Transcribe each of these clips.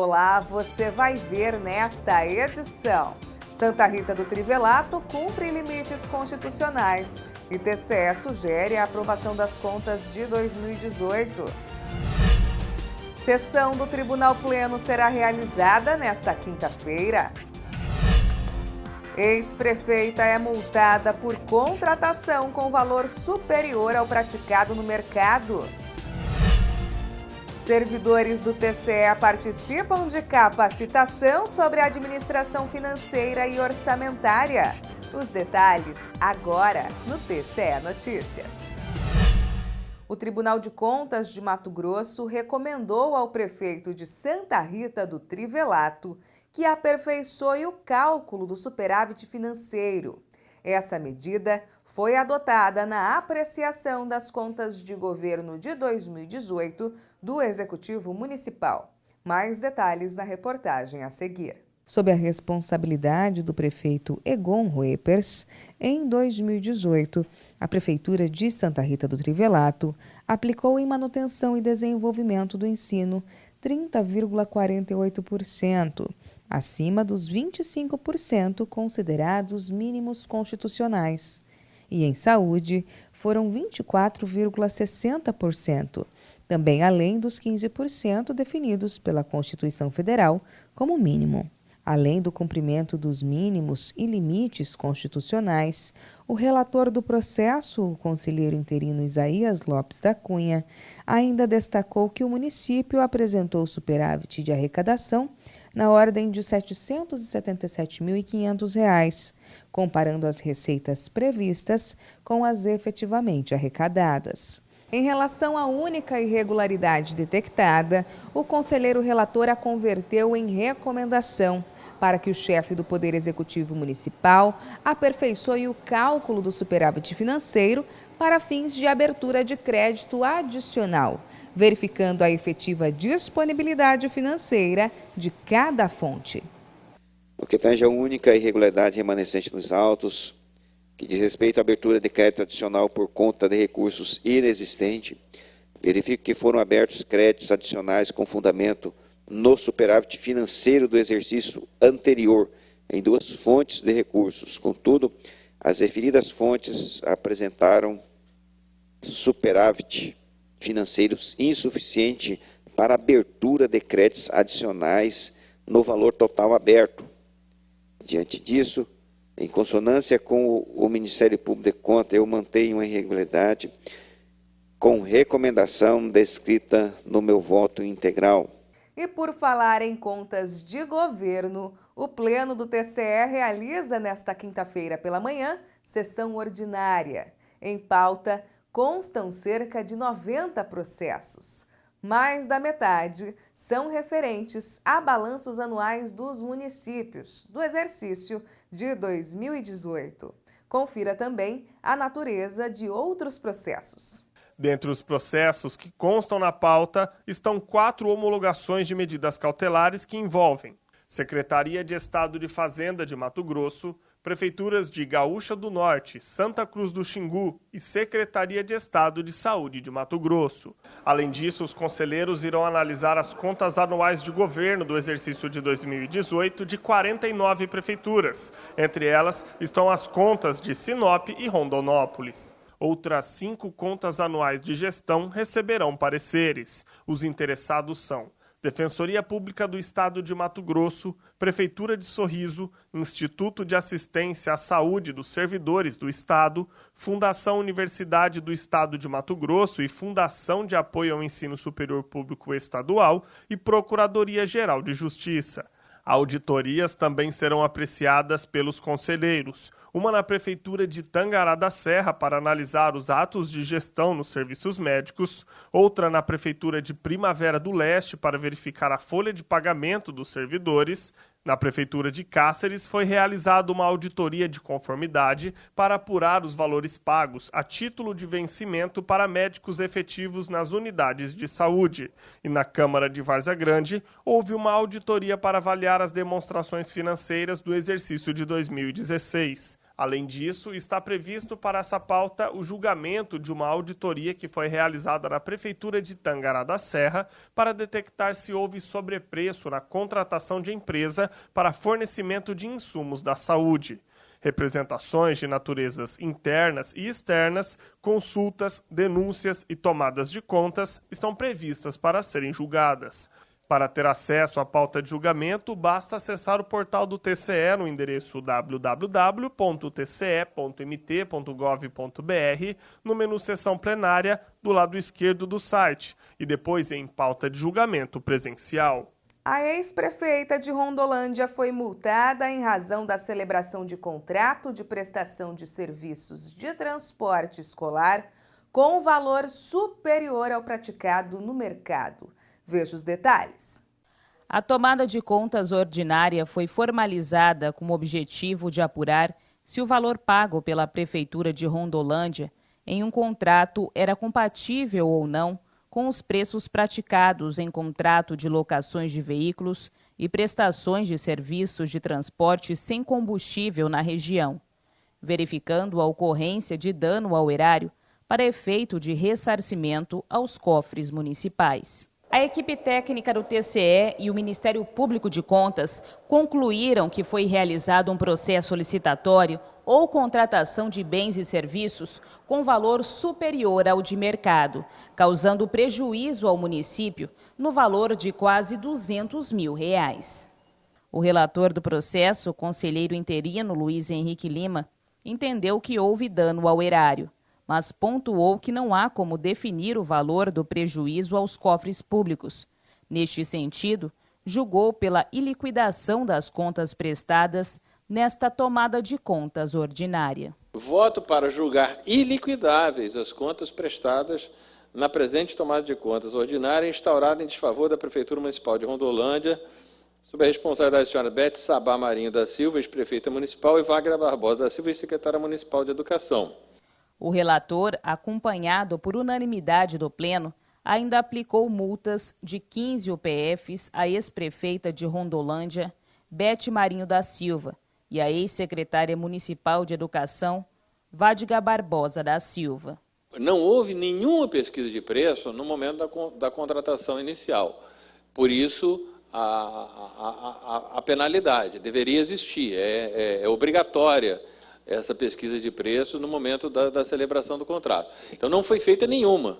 Olá, você vai ver nesta edição. Santa Rita do Trivelato cumpre limites constitucionais e TCE sugere a aprovação das contas de 2018. Sessão do Tribunal Pleno será realizada nesta quinta-feira. Ex-prefeita é multada por contratação com valor superior ao praticado no mercado. Servidores do TCE participam de capacitação sobre administração financeira e orçamentária. Os detalhes agora no TCE Notícias. O Tribunal de Contas de Mato Grosso recomendou ao prefeito de Santa Rita do Trivelato que aperfeiçoe o cálculo do superávit financeiro. Essa medida foi adotada na apreciação das contas de governo de 2018 do Executivo Municipal. Mais detalhes na reportagem a seguir. Sob a responsabilidade do prefeito Egon Ruepers, em 2018, a Prefeitura de Santa Rita do Trivelato aplicou em manutenção e desenvolvimento do ensino 30,48%, acima dos 25% considerados mínimos constitucionais. E em saúde, foram 24,60%, também além dos 15% definidos pela Constituição Federal como mínimo. Além do cumprimento dos mínimos e limites constitucionais, o relator do processo, o conselheiro interino Isaías Lopes da Cunha, ainda destacou que o município apresentou superávit de arrecadação na ordem de R$ 777.500, comparando as receitas previstas com as efetivamente arrecadadas. Em relação à única irregularidade detectada, o conselheiro relator a converteu em recomendação para que o chefe do Poder Executivo Municipal aperfeiçoe o cálculo do superávit financeiro para fins de abertura de crédito adicional, verificando a efetiva disponibilidade financeira de cada fonte. No que tange a única irregularidade remanescente nos autos, que diz respeito à abertura de crédito adicional por conta de recursos inexistente, verifico que foram abertos créditos adicionais com fundamento no superávit financeiro do exercício anterior, em duas fontes de recursos. Contudo, as referidas fontes apresentaram superávit financeiros insuficiente para abertura de créditos adicionais no valor total aberto. Diante disso, em consonância com o Ministério Público de Contas, eu mantenho a irregularidade com recomendação descrita no meu voto integral. E por falar em contas de governo, o Pleno do TCE realiza nesta quinta-feira pela manhã sessão ordinária. Em pauta constam cerca de 90 processos. Mais da metade são referentes a balanços anuais dos municípios do exercício de 2018. Confira também a natureza de outros processos. Dentre os processos que constam na pauta estão 4 homologações de medidas cautelares que envolvem Secretaria de Estado de Fazenda de Mato Grosso, Prefeituras de Gaúcha do Norte, Santa Cruz do Xingu e Secretaria de Estado de Saúde de Mato Grosso. Além disso, os conselheiros irão analisar as contas anuais de governo do exercício de 2018 de 49 prefeituras. Entre elas estão as contas de Sinop e Rondonópolis. Outras 5 contas anuais de gestão receberão pareceres. Os interessados são Defensoria Pública do Estado de Mato Grosso, Prefeitura de Sorriso, Instituto de Assistência à Saúde dos Servidores do Estado, Fundação Universidade do Estado de Mato Grosso e Fundação de Apoio ao Ensino Superior Público Estadual e Procuradoria-Geral de Justiça. Auditorias também serão apreciadas pelos conselheiros. Uma na Prefeitura de Tangará da Serra para analisar os atos de gestão nos serviços médicos, outra na Prefeitura de Primavera do Leste para verificar a folha de pagamento dos servidores. Na Prefeitura de Cáceres foi realizada uma auditoria de conformidade para apurar os valores pagos a título de vencimento para médicos efetivos nas unidades de saúde. E na Câmara de Várzea Grande houve uma auditoria para avaliar as demonstrações financeiras do exercício de 2016. Além disso, está previsto para essa pauta o julgamento de uma auditoria que foi realizada na Prefeitura de Tangará da Serra para detectar se houve sobrepreço na contratação de empresa para fornecimento de insumos da saúde. Representações de naturezas internas e externas, consultas, denúncias e tomadas de contas estão previstas para serem julgadas. Para ter acesso à pauta de julgamento, basta acessar o portal do TCE no endereço www.tce.mt.gov.br, no menu Sessão Plenária, do lado esquerdo do site, e depois em pauta de julgamento presencial. A ex-prefeita de Rondolândia foi multada em razão da celebração de contrato de prestação de serviços de transporte escolar com valor superior ao praticado no mercado. Veja os detalhes. A tomada de contas ordinária foi formalizada com o objetivo de apurar se o valor pago pela Prefeitura de Rondolândia em um contrato era compatível ou não com os preços praticados em contrato de locações de veículos e prestações de serviços de transporte sem combustível na região, verificando a ocorrência de dano ao erário para efeito de ressarcimento aos cofres municipais. A equipe técnica do TCE e o Ministério Público de Contas concluíram que foi realizado um processo licitatório ou contratação de bens e serviços com valor superior ao de mercado, causando prejuízo ao município no valor de quase R$200 mil. O relator do processo, conselheiro interino Luiz Henrique Lima, entendeu que houve dano ao erário, mas pontuou que não há como definir o valor do prejuízo aos cofres públicos. Neste sentido, julgou pela iliquidação das contas prestadas nesta tomada de contas ordinária. Voto para julgar iliquidáveis as contas prestadas na presente tomada de contas ordinária instaurada em desfavor da Prefeitura Municipal de Rondolândia, sob a responsabilidade da senhora Bete Sabá Marinho da Silva, ex-prefeita municipal, e Wagner Barbosa da Silva, ex-secretária municipal de Educação. O relator, acompanhado por unanimidade do Pleno, ainda aplicou multas de 15 UPFs à ex-prefeita de Rondolândia, Bete Marinho da Silva, e à ex-secretária municipal de Educação, Wagner Barbosa da Silva. Não houve nenhuma pesquisa de preço no momento da contratação inicial. Por isso, a penalidade deveria existir, é obrigatória essa pesquisa de preço no momento da celebração do contrato. Então, não foi feita nenhuma.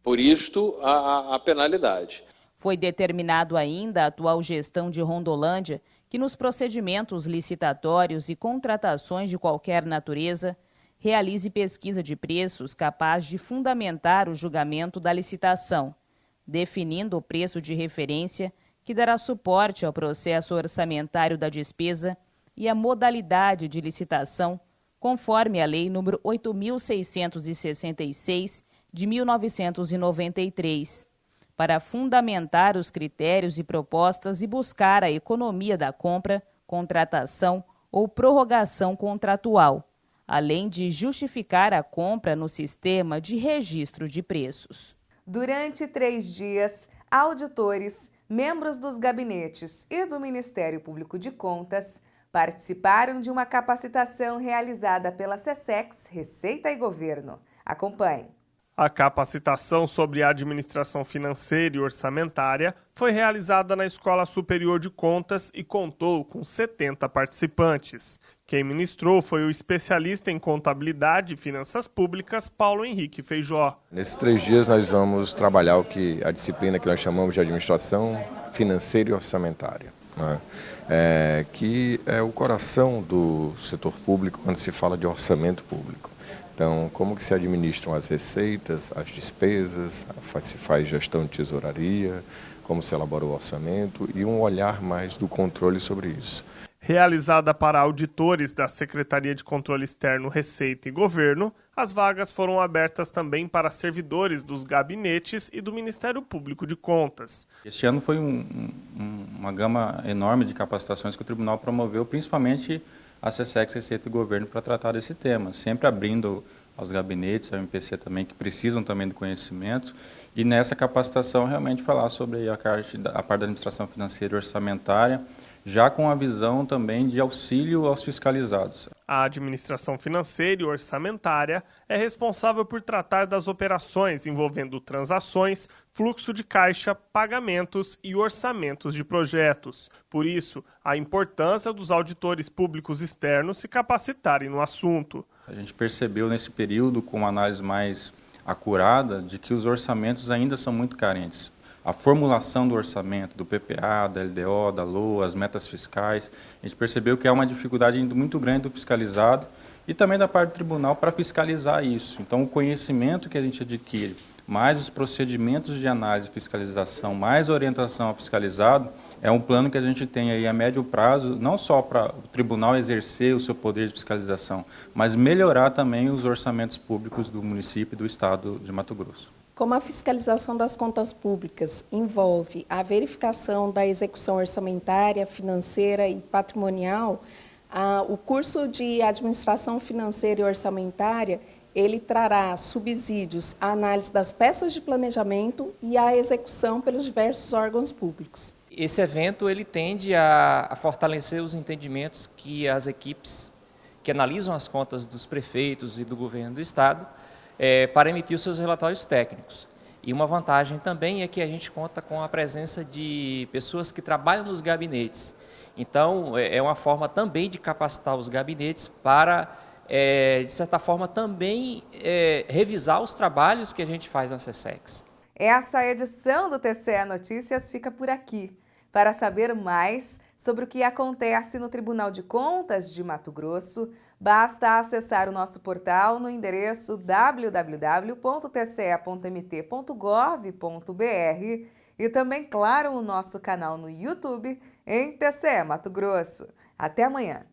Por isto, a penalidade. Foi determinado ainda a atual gestão de Rondolândia que nos procedimentos licitatórios e contratações de qualquer natureza realize pesquisa de preços capaz de fundamentar o julgamento da licitação, definindo o preço de referência que dará suporte ao processo orçamentário da despesa e a modalidade de licitação, conforme a Lei nº 8.666, de 1993, para fundamentar os critérios e propostas e buscar a economia da compra, contratação ou prorrogação contratual, além de justificar a compra no sistema de registro de preços. Durante 3 dias, auditores, membros dos gabinetes e do Ministério Público de Contas participaram de uma capacitação realizada pela SESEX, Receita e Governo. Acompanhe. A capacitação sobre administração financeira e orçamentária foi realizada na Escola Superior de Contas e contou com 70 participantes. Quem ministrou foi o especialista em contabilidade e finanças públicas, Paulo Henrique Feijó. Nesses 3 dias nós vamos trabalhar a disciplina que nós chamamos de administração financeira e orçamentária, né? Que é o coração do setor público quando se fala de orçamento público. Então, como que se administram as receitas, as despesas, se faz gestão de tesouraria, como se elabora o orçamento e um olhar mais do controle sobre isso. Realizada para auditores da Secretaria de Controle Externo, Receita e Governo, as vagas foram abertas também para servidores dos gabinetes e do Ministério Público de Contas. Este ano foi uma gama enorme de capacitações que o Tribunal promoveu, principalmente a SESEX, Receita e Governo, para tratar desse tema, sempre abrindo aos gabinetes, ao MPC também, que precisam também do conhecimento, e nessa capacitação realmente falar sobre a parte da administração financeira e orçamentária, já com a visão também de auxílio aos fiscalizados. A administração financeira e orçamentária é responsável por tratar das operações envolvendo transações, fluxo de caixa, pagamentos e orçamentos de projetos. Por isso, a importância dos auditores públicos externos se capacitarem no assunto. A gente percebeu nesse período, com uma análise mais acurada, de que os orçamentos ainda são muito carentes. A formulação do orçamento, do PPA, da LDO, da LOA, as metas fiscais, a gente percebeu que há uma dificuldade muito grande do fiscalizado e também da parte do tribunal para fiscalizar isso. Então, o conhecimento que a gente adquire, mais os procedimentos de análise e fiscalização, mais orientação ao fiscalizado, é um plano que a gente tem aí a médio prazo, não só para o tribunal exercer o seu poder de fiscalização, mas melhorar também os orçamentos públicos do município e do estado de Mato Grosso. Como a fiscalização das contas públicas envolve a verificação da execução orçamentária, financeira e patrimonial, o curso de Administração Financeira e Orçamentária, ele trará subsídios à análise das peças de planejamento e à execução pelos diversos órgãos públicos. Esse evento ele tende a fortalecer os entendimentos que as equipes que analisam as contas dos prefeitos e do governo do estado para emitir os seus relatórios técnicos. E uma vantagem também é que a gente conta com a presença de pessoas que trabalham nos gabinetes. Então, é uma forma também de capacitar os gabinetes para, de certa forma, também revisar os trabalhos que a gente faz na SESEX. Essa edição do TCE Notícias fica por aqui. Para saber mais sobre o que acontece no Tribunal de Contas de Mato Grosso, basta acessar o nosso portal no endereço www.tce.mt.gov.br e também, claro, o nosso canal no YouTube em TCE Mato Grosso. Até amanhã!